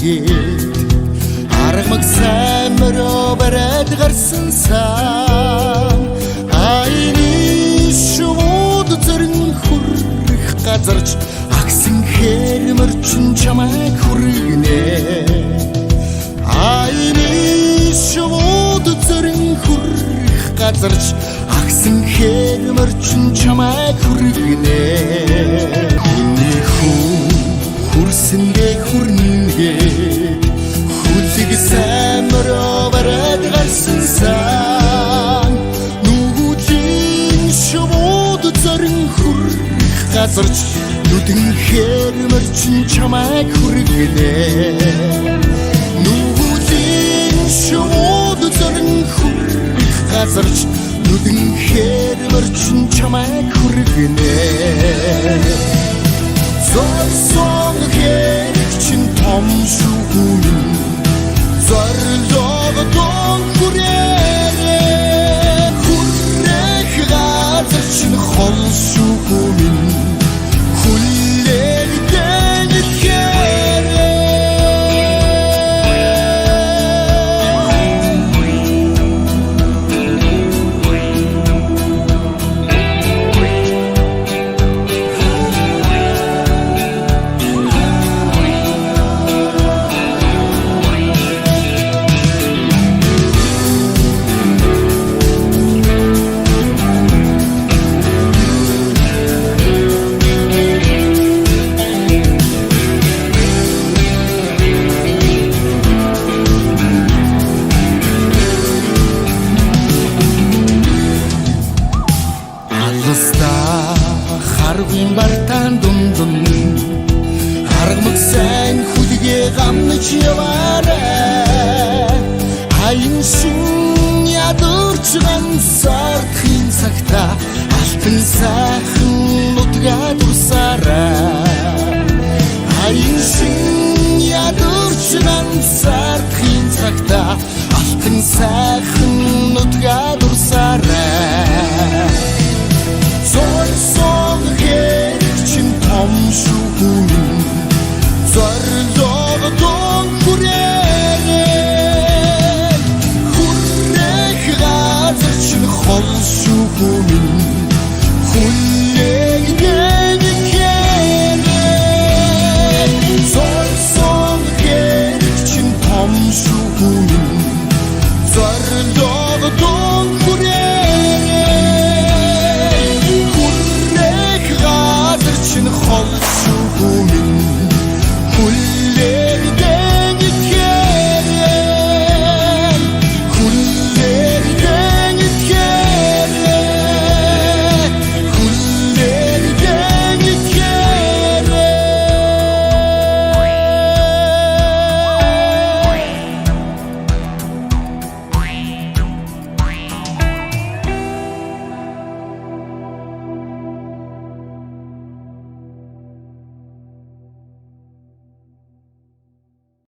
нээгээд аргамаг сайн мөрөө барайд гарсан сан айны шууд зөрн хүрэх газарч агсан хэрмэрчин чамайг хүргэнэ айны шууд зөрн хүрэх газарч агсан хэрмэрчин чамайг хүргэнэ хүрсэнгээ хүрнэгээ хүлэг саймроо барайд гарсан сан нүгүлийн шууд зөрн хүрэх газарч нүдэн хэрмэрчин чамайг хүргэнэ нүгүлийн шууд зөрн хүрэх газарч нүдэн хэрмэрчин чамайг хүргэнэ зорсон хэрэгчин том шүүн зорлог дон хүрээ хүрэх газар чинь хол шүүн хүлээг харгын бартан дундун аргамаг сайн хүлгээ гамнаж яваарай хайн шин ядурч ганцаархын цагта алтан сайхан